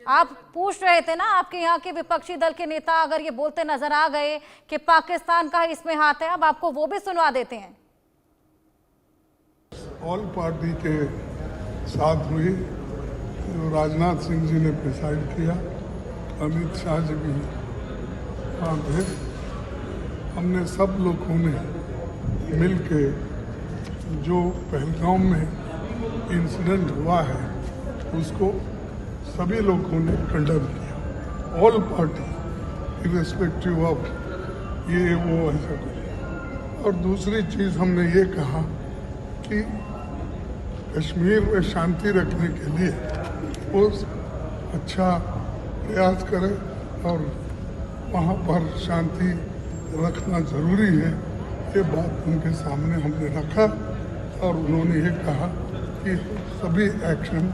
आप पूछ रहे थे ना, आपके यहाँ के विपक्षी दल के नेता अगर ये बोलते नजर आ गए कि पाकिस्तान का इसमें हाथ है, अब आपको वो भी सुनवा देते हैं। ऑल पार्टी के साथ हुई, जो राजनाथ सिंह जी ने प्रिसाइड किया, अमित शाह जी भी वहाँ थे। हमने सब लोगों ने मिल के जो पहलगाम में इंसिडेंट हुआ है उसको सभी लोगों ने कंडेम किया, ऑल पार्टी, इर्रेस्पेक्टिव ऑफ ये वो ऐसा कुछ। और दूसरी चीज़ हमने ये कहा कि कश्मीर में शांति रखने के लिए वो अच्छा प्रयास करें और वहाँ पर शांति रखना ज़रूरी है। ये बात उनके सामने हमने रखा और उन्होंने ये कहा कि सभी एक्शन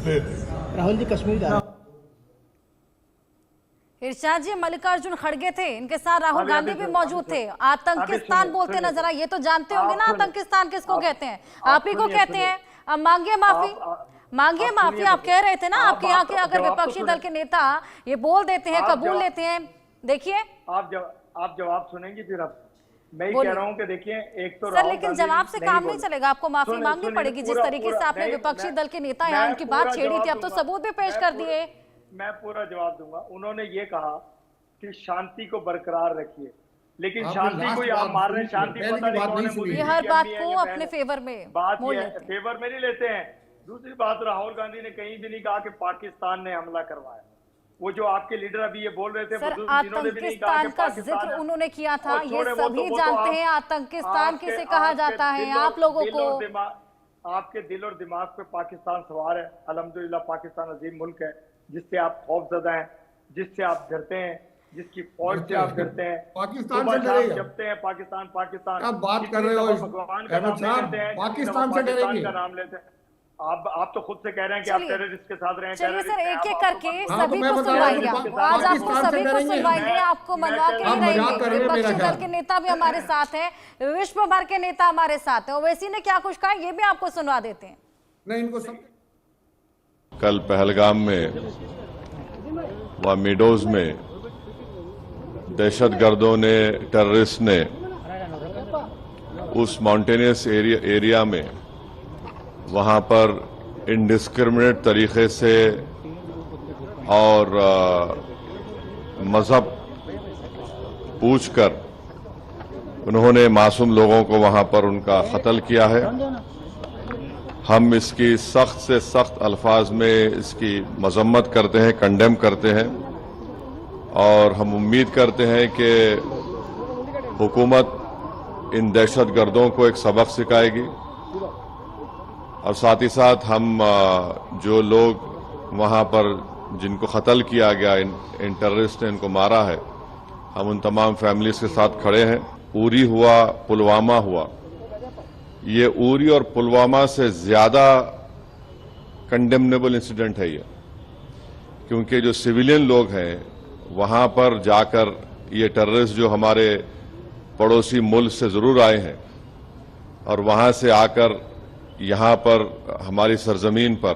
ले लें। राहुल जी कश्मीर जा इरशाद जी, मल्लिकार्जुन खड़गे थे, इनके साथ राहुल गांधी भी मौजूद थे। आतंकिस्तान बोलते नजर आए, ये तो जानते होंगे ना आतंकिस्तान किसको कहते हैं, आप ही को कहते हैं। अब मांगिए माफी, मांगिए माफी। आप कह रहे थे ना आपके यहाँ के अगर विपक्षी दल के नेता ये बोल देते हैं, कबूल लेते हैं, देखिए आप जवाब सुनेंगी फिर। अब मैं कह रहा हूँ कि देखिए, एक तो सर लेकिन जवाब से काम नहीं चलेगा, आपको माफी मांगनी पड़ेगी। जिस तरीके से आपने विपक्षी दल के नेता यहाँ उनकी बात छेड़ी थी, अब तो सबूत भी पेश कर दिए। मैं पूरा जवाब दूंगा। उन्होंने ये कहा कि शांति को बरकरार रखिए, लेकिन शांति को आप मार रहे हैं। शांति पता नहीं कौन है, ये हर बात को अपने फेवर में फेवर में नहीं लेते हैं। दूसरी बात, राहुल गांधी ने कहीं भी नहीं कहा कि पाकिस्तान ने हमला करवाया। वो जो आपके लीडर अभी ये बोल रहे थे, सर आतंकिस्तान का जिक्र उन्होंने किया था, ये सभी जानते हैं आतंकिस्तान किसे कहा जाता है। आप लोगों को, आपके दिल और दिमाग पे पाकिस्तान सवार है। अल्हम्दुलिल्लाह पाकिस्तान अजीम मुल्क है, जिससे आप खौफजदा हैं, जिससे आप डरते हैं, जिसकी फौज से आप डरते हैं। पाकिस्तान से डरेगा, जपते हैं पाकिस्तान पाकिस्तान। आप बात कर रहे हो भगवान का नाम लेते हैं, पाकिस्तान से डरेंगे का नाम लेते हैं। आप तो खुद से कह रहे हैं कि आप टेररिस्ट के साथ रहे हैं। चलिए सर, एक एक करके सभी को सुनवाएंगे। आज आपको सभी को सुनवाएंगे, आपको मनवा के ही रहेंगे। विपक्षी दल के नेता भी हमारे साथ हैं, विश्व भर के नेता हमारे साथ हैं। ओवैसी ने क्या कुछ कहा ये भी आपको सुनवा देते हैं। नहीं, इनको सब कल पहलगाम में व मिडोज में दहशतगर्दों ने, टेररिस्ट ने उस माउंटेनियस एरिया में वहां पर इंडिस्क्रिमिनेट तरीके से और मजहब पूछकर उन्होंने मासूम लोगों को वहां पर उनका कत्ल किया है। हम इसकी सख्त से सख्त अल्फाज में इसकी मजम्मत करते हैं, कंडेम करते हैं और हम उम्मीद करते हैं कि हुकूमत इन दहशतगर्दों को एक सबक सिखाएगी और साथ ही साथ हम जो लोग वहां पर जिनको कत्ल किया गया, इन टेररिस्ट ने इनको मारा है, हम उन तमाम फैमिलीज के साथ खड़े हैं। उरी हुआ, पुलवामा हुआ, ये उरी और पुलवामा से ज्यादा कंडेमनेबल इंसिडेंट है ये, क्योंकि जो सिविलियन लोग हैं वहां पर जाकर ये टेररिस्ट जो हमारे पड़ोसी मुल्क से जरूर आए हैं और वहां से आकर यहां पर हमारी सरजमीन पर।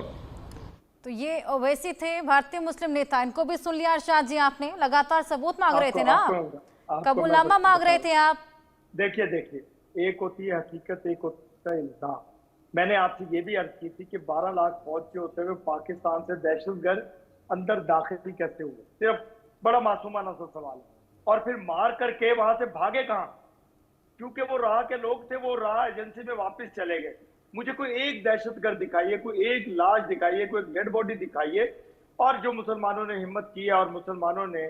तो ये ओवैसी थे, भारतीय मुस्लिम नेता, इनको भी सुन लिया अरशाद जी आपने। लगातार सबूत मांग रहे थे ना, कबूलनामा मांग रहे थे आप। देखिए, एक होती है हकीकत, एक होता है इल्जाम। मैंने आपसे ये भी अर्ज की थी कि 12 लाख फौज के होते हुए पाकिस्तान से दहशतगर्द अंदर दाखिल कैसे हुए, सिर्फ बड़ा मासूमाना सा सवाल है। और फिर मार करके वहां से भागे कहां? क्योंकि वो राह के लोग थे, वो राह एजेंसी में वापस चले गए। मुझे कोई एक दहशतगर्द दिखाइए, कोई एक लाश दिखाइए, कोई डेड बॉडी दिखाइए। और जो मुसलमानों ने हिम्मत की और मुसलमानों ने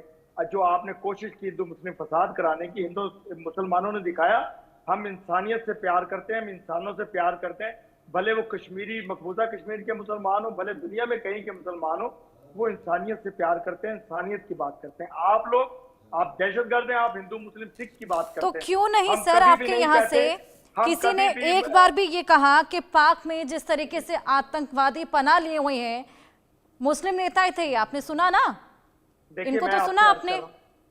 जो आपने कोशिश की हिंदू मुस्लिम फसाद कराने की, हिंदू मुसलमानों ने दिखाया हम इंसानियत से प्यार करते हैं, हम इंसानों से प्यार करते हैं। भले वो कश्मीरी, मकबूजा कश्मीर के मुसलमान हो, भले दुनिया में कहीं के मुसलमान हो, वो इंसानियत से प्यार करते हैं, इंसानियत की बात करते हैं। आप लोग, आप दहशतगर्द हैं, आप हिंदू मुस्लिम सिख की बात करते हैं। तो क्यों नहीं सर आपके यहाँ से किसी ने एक बार भी ये कहा कि पाक में जिस तरीके से आतंकवादी पनाह लिए हुए हैं, मुस्लिम नेता ही थे, आपने सुना ना? इनको तो सुना आपने।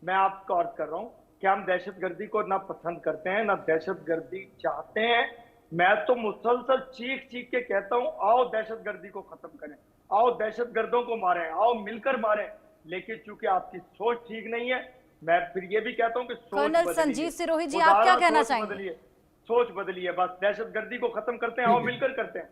मैं आपको अर्ज कर रहा हूँ कि हम दहशतगर्दी को ना पसंद करते हैं, ना दहशतगर्दी चाहते हैं, मैं तो मुसलसल चीख चीख के कहता हूं, आओ दहशतगर्दी को खत्म करें, आओ दहशतगर्दों को मारें, आओ मिलकर मारें। लेकिन चूंकि आपकी सोच ठीक नहीं है, मैं फिर ये भी कहता हूं कि सोच कर्नल बदलिए। संजीव सिरोही जी, आप क्या कहना चाहेंगे? बदलिए, सोच बदलिए, बस दहशतगर्दी को खत्म करते हैं, आओ मिलकर करते हैं।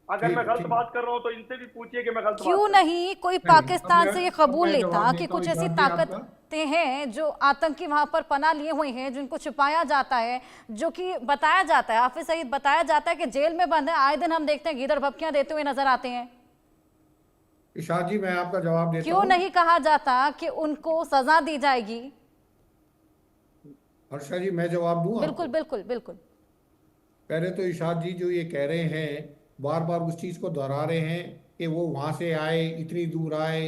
अगर मैं गलत बात कर रहा हूं तो इनसे भी पूछिए कि मैं गलत बात क्यों कर रहा हूं। नहीं कोई पाकिस्तान से ये कबूल मैं लेता जवाब कि देता कुछ हूं, ऐसी इजाज़त है ताकतें हैं जो आतंकी वहां पर पनाह लिए हुए हैं, जिनको छुपाया जाता है, जो कि बताया जाता है, हाफिज सईद बताया जाता है कि जेल में बंद है, आए दिन हम देखते हैं गीदड़ भपकियां देते हुए नजर आते हैं। इशाद जी, मैं आपका जवाब देता क्यों हूं। नहीं कहा जाता कि उनको सजा दी जाएगी? हर्षा जी, मैं जवाब दूं आपको? बिल्कुल बिल्कुल बिल्कुल। पहले तो इशाद जी जो ये कह रहे हैं, बार बार उस चीज़ को दोहरा रहे हैं कि वो वहाँ से आए, इतनी दूर आए,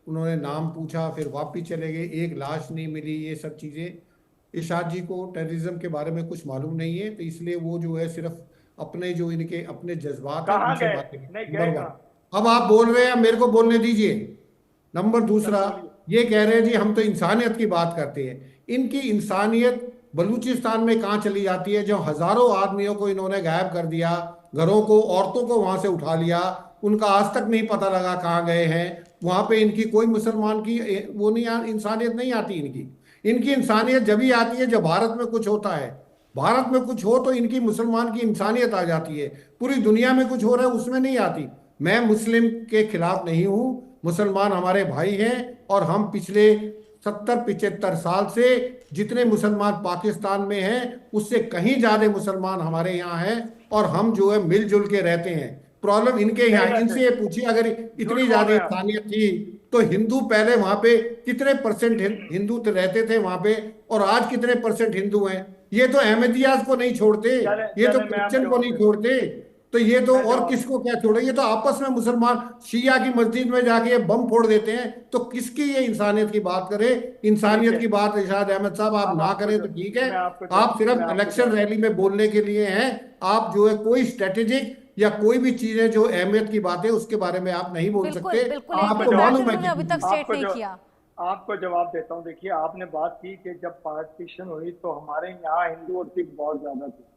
उन्होंने नाम पूछा, फिर वापिस चले गए, एक लाश नहीं मिली, ये सब चीज़ें। इशाद जी को टेररिज्म के बारे में कुछ मालूम नहीं है, तो इसलिए वो जो है सिर्फ अपने जो इनके अपने जज्बात हैं कहाँ उनसे गए? बातें नहीं नंबर गए वन। कहाँ? अब आप बोल रहे हैं, मेरे को बोलने दीजिए। नंबर दूसरा, ये कह रहे हैं जी हम तो इंसानियत की बात करते हैं। इनकी इंसानियत बलूचिस्तान में कहाँ चली जाती है, जो हजारों आदमियों को इन्होंने गायब कर दिया, घरों को, औरतों को वहां से उठा लिया, उनका आज तक नहीं पता लगा कहाँ गए हैं। वहां पे इनकी कोई मुसलमान की वो नहीं, इंसानियत नहीं आती इनकी। इनकी इंसानियत जब ही आती है जब भारत में कुछ होता है। भारत में कुछ हो तो इनकी मुसलमान की इंसानियत आ जाती है। पूरी दुनिया में कुछ हो रहा है उसमें नहीं आती। मैं मुस्लिम के खिलाफ नहीं हूँ, मुसलमान हमारे भाई हैं, और हम पिछले 70-75 साल से जितने मुसलमान पाकिस्तान में हैं उससे कहीं ज्यादा मुसलमान हमारे यहाँ हैं, और हम जो है मिलजुल के रहते हैं। प्रॉब्लम इनके यहाँ, इनसे ये पूछिए अगर इतनी ज्यादा इंसानियत थी तो हिंदू पहले वहां पे कितने परसेंट हिंदू रहते थे वहां पे, और आज कितने परसेंट हिंदू हैं? ये तो अहमदियाज को नहीं छोड़ते, ये तो क्रिश्चियन को नहीं छोड़ते, तो ये तो और किसको क्या छोड़े? ये तो आपस में मुसलमान शिया की मस्जिद में जाके ये बम फोड़ देते हैं। तो किसकी ये इंसानियत की बात करे? इंसानियत की बात इरशाद अहमद साहब आप ना करें तो ठीक है। आप सिर्फ इलेक्शन रैली में बोलने के लिए हैं। आप जो है कोई स्ट्रेटेजिक या कोई भी चीजें जो अहमियत की बात है उसके बारे में आप नहीं बोल सकते। आपको मालूम है अभी तक स्टेट नहीं किया। आपको जवाब देता हूँ। देखिए, आपने बात की कि जब पार्टीशन हुई तो हमारे यहाँ हिंदू और सिख बहुत ज्यादा थे।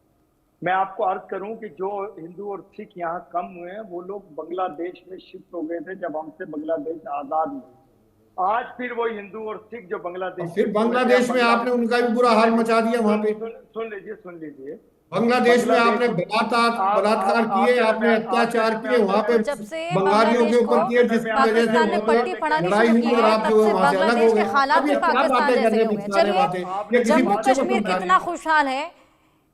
मैं आपको अर्ज करूं कि जो हिंदू और सिख यहाँ कम हुए हैं वो लोग बांग्लादेश में शिफ्ट हो गए थे जब हमसे बांग्लादेश आजाद हुआ। आज फिर वो हिंदू और सिख जो बांग्लादेश, फिर बांग्लादेश में आपने उनका भी बुरा हाल मचा दिया वहां पे। सुन लीजिए, बांग्लादेश में आपने बलात्कार किए, आपने अत्याचार किए वहां पे, बंगालियों के ऊपर किए, जिसकी वजह से लड़ाई हुई और आप जो है वहां से अलग हो गए। हालात भी पाकिस्तान जैसे हो गए। चलिए, जम्मू कश्मीर कितना खुशहाल है